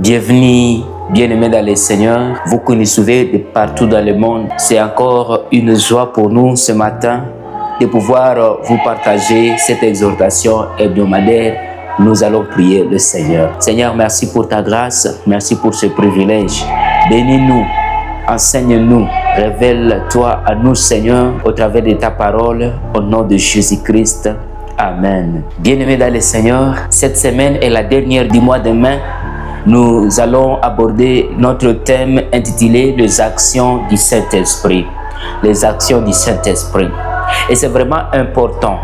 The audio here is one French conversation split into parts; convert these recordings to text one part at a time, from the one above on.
Bienvenue, bien-aimés dans le Seigneur. Vous qui nous suivez de partout dans le monde, c'est encore une joie pour nous ce matin de pouvoir vous partager cette exhortation hebdomadaire. Nous allons prier le Seigneur. Seigneur, merci pour ta grâce, merci pour ce privilège. Bénis-nous, enseigne-nous, révèle-toi à nous, Seigneur, au travers de ta parole, au nom de Jésus-Christ. Amen. Bien-aimés dans le Seigneur, cette semaine est la dernière du mois de mai. Nous allons aborder notre thème intitulé « Les actions du Saint-Esprit ». Les actions du Saint-Esprit. Et c'est vraiment important.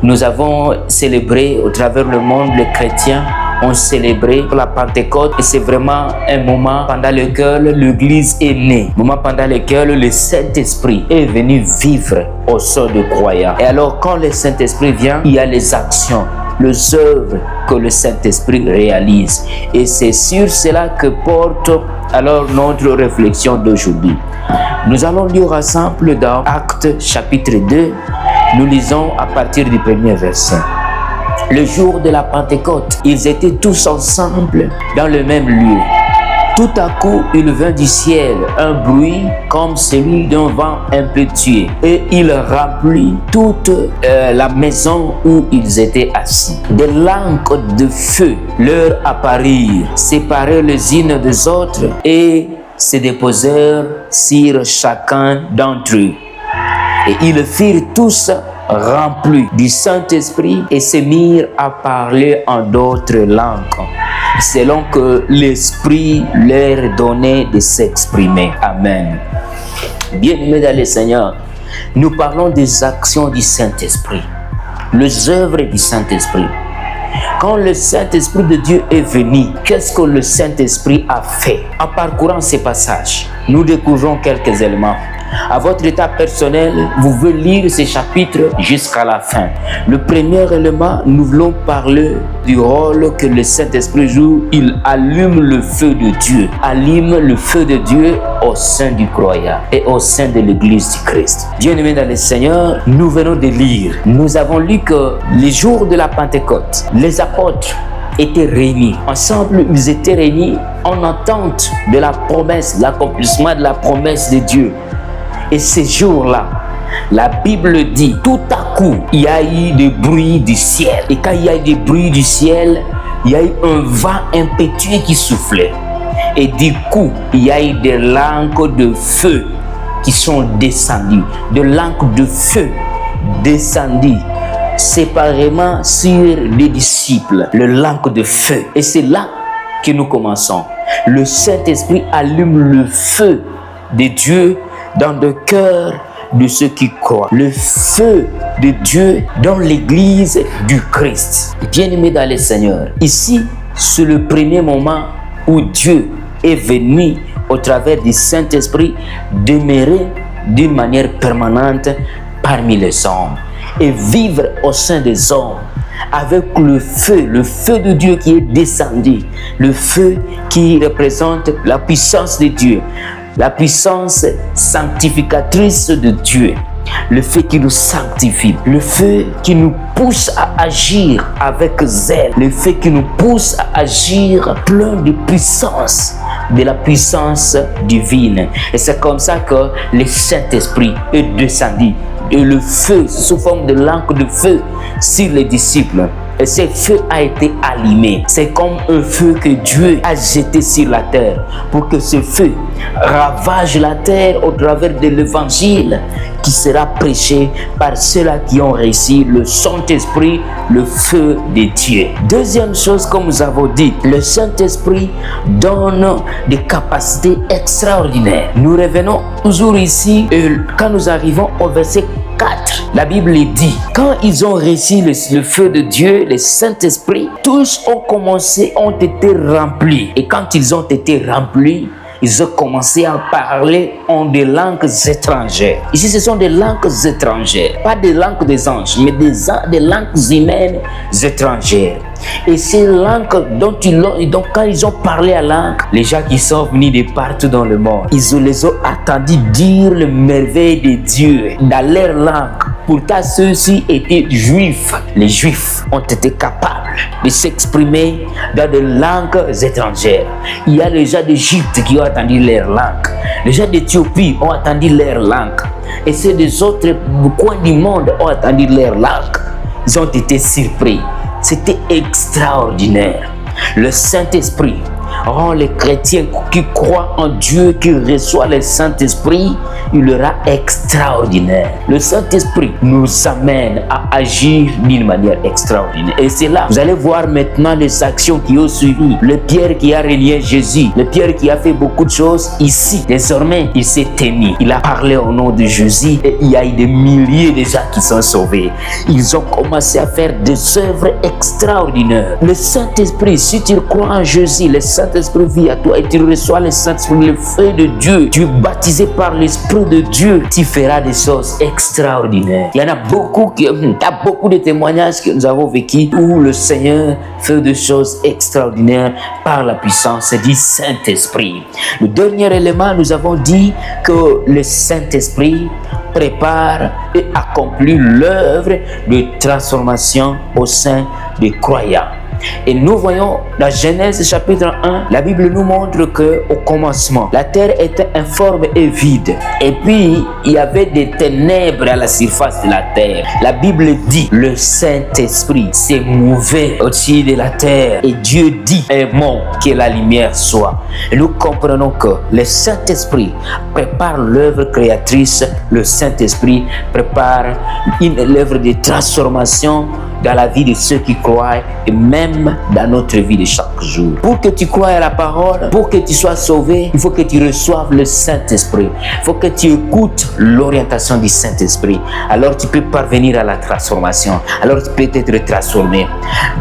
Nous avons célébré au travers le monde, les chrétiens ont célébré la Pentecôte. Et c'est vraiment un moment pendant lequel l'Église est née. Un moment pendant lequel le Saint-Esprit est venu vivre au sein des croyants. Et alors quand le Saint-Esprit vient, il y a les actions, les œuvres que le Saint-Esprit réalise. Et c'est sur cela que porte alors notre réflexion d'aujourd'hui. Nous allons lire ensemble dans Actes chapitre 2. Nous lisons à partir du premier verset. Le jour de la Pentecôte, ils étaient tous ensemble dans le même lieu. Tout à coup, il vint du ciel un bruit comme celui d'un vent impétueux et il remplit toute la maison où ils étaient assis. Des langues de feu leur apparurent, séparées les unes des autres et se déposèrent sur chacun d'entre eux. Et ils furent tous remplis du Saint-Esprit et se mirent à parler en d'autres langues, selon que l'Esprit leur donnait de s'exprimer. Amen. Bien-aimés dans le Seigneur, nous parlons des actions du Saint-Esprit, les œuvres du Saint-Esprit. Quand le Saint-Esprit de Dieu est venu, qu'est-ce que le Saint-Esprit a fait? En parcourant ces passages, nous découvrons quelques éléments. À votre état personnel, vous pouvez lire ces chapitres jusqu'à la fin. Le premier élément, nous voulons parler du rôle que le Saint-Esprit joue. Il allume le feu de Dieu. Allume le feu de Dieu au sein du croyant et au sein de l'Église du Christ. Bien-aimés dans le Seigneur, nous venons de lire. Nous avons lu que les jours de la Pentecôte, les apôtres étaient réunis. Ensemble, ils étaient réunis en attente de la promesse, l'accomplissement de la promesse de Dieu. Et ces jours-là, la Bible dit, tout à coup, il y a eu des bruits du ciel. Et quand il y a eu des bruits du ciel, il y a eu un vent impétueux qui soufflait. Et du coup, il y a eu des langues de feu qui sont descendues. Des langues de feu descendues séparément sur les disciples. Les langues de feu. Et c'est là que nous commençons. Le Saint-Esprit allume le feu de Dieu dans le cœur de ceux qui croient. Le feu de Dieu dans l'église du Christ. Bien-aimés dans le Seigneur, ici, c'est le premier moment où Dieu est venu au travers du Saint-Esprit demeurer d'une manière permanente parmi les hommes et vivre au sein des hommes avec le feu de Dieu qui est descendu, le feu qui représente la puissance de Dieu, la puissance sanctificatrice de Dieu, le feu qui nous sanctifie, le feu qui nous pousse à agir avec zèle, le feu qui nous pousse à agir plein de puissance, de la puissance divine. Et c'est comme ça que le Saint-Esprit est descendu. Et le feu, sous forme de langue de feu, sur les disciples. Et ce feu a été allumé. C'est comme un feu que Dieu a jeté sur la terre pour que ce feu ravage la terre au travers de l'évangile qui sera prêché par ceux-là qui ont reçu le Saint-Esprit, le feu de Dieu. Deuxième chose, comme nous avons dit, le Saint-Esprit donne des capacités extraordinaires. Nous revenons toujours ici et quand nous arrivons au verset 4, la Bible dit, quand ils ont reçu le feu de Dieu, le Saint-Esprit, tous ont été remplis. Et quand ils ont été remplis, ils ont commencé à parler en des langues étrangères. Ici, ce sont des langues étrangères. Pas des langues des anges, mais des langues humaines étrangères. Et ces langues donc quand ils ont parlé à langue, les gens qui sont venus de partout dans le monde, ils les ont entendus dire le merveille de Dieu dans leur langue. Pourtant, ceux-ci étaient juifs. Les juifs ont été capables de s'exprimer dans des langues étrangères. Il y a les gens d'Égypte qui ont entendu leur langue. Les gens d'Éthiopie ont entendu leur langue. Et ceux des autres coins du monde ont entendu leur langue. Ils ont été surpris. C'était extraordinaire. Le Saint-Esprit rend les chrétiens qui croient en Dieu, qui reçoivent le Saint-Esprit, il leur est extraordinaire. Le Saint-Esprit nous amène à agir d'une manière extraordinaire. Et c'est là, vous allez voir maintenant les actions qui ont suivi. Le Pierre qui a renié Jésus, le Pierre qui a fait beaucoup de choses ici. Désormais, il s'est tenu. Il a parlé au nom de Jésus et il y a eu des milliers de gens qui sont sauvés. Ils ont commencé à faire des œuvres extraordinaires. Le Saint-Esprit, si tu crois en Jésus, le Saint-Esprit vit à toi et tu reçois le Saint-Esprit, le feu de Dieu. Tu es baptisé par l'Esprit de Dieu, tu feras des choses extraordinaires. Il y en a beaucoup, il y a beaucoup de témoignages que nous avons vécu où le Seigneur fait des choses extraordinaires par la puissance du Saint-Esprit. Le dernier élément, nous avons dit que le Saint-Esprit prépare et accomplit l'œuvre de transformation au sein des croyants. Et nous voyons dans Genèse chapitre 1, la Bible nous montre que au commencement, la terre était informe et vide. Et puis, il y avait des ténèbres à la surface de la terre. La Bible dit, le Saint-Esprit s'est mouvé au-dessus de la terre. Et Dieu dit, aimons que la lumière soit. Et nous comprenons que le Saint-Esprit prépare l'œuvre créatrice. Le Saint-Esprit prépare une œuvre de transformation dans la vie de ceux qui croient et même dans notre vie de chaque jour. Pour que tu croies à la parole, pour que tu sois sauvé, il faut que tu reçoives le Saint-Esprit. Il faut que tu écoutes l'orientation du Saint-Esprit. Alors tu peux parvenir à la transformation. Alors tu peux être transformé.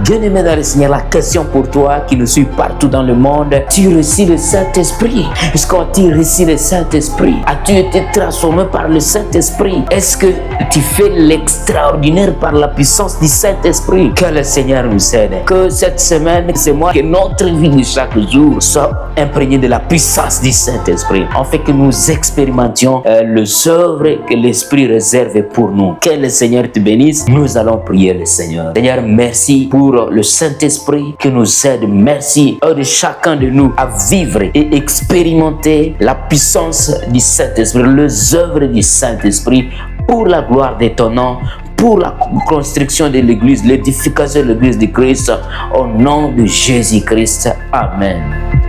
Bien-aimé dans le Seigneur, la question pour toi qui nous suit partout dans le monde, tu reçois le Saint-Esprit. Est-ce que tu reçois le Saint-Esprit? As-tu été transformé par le Saint-Esprit? Est-ce que tu fais l'extraordinaire par la puissance du Saint-Esprit? Que le Seigneur nous aide. Que cette semaine, c'est moi, que notre vie de chaque jour soit imprégnée de la puissance du Saint-Esprit. En fait que nous expérimentions les œuvres que l'Esprit réserve pour nous. Que le Seigneur te bénisse. Nous allons prier le Seigneur. Seigneur, merci pour le Saint-Esprit qui nous aide. Merci de chacun de nous à vivre et expérimenter la puissance du Saint-Esprit, les œuvres du Saint-Esprit pour la gloire de ton nom, pour la construction de l'Église, l'édification de l'Église de Christ, au nom de Jésus-Christ. Amen.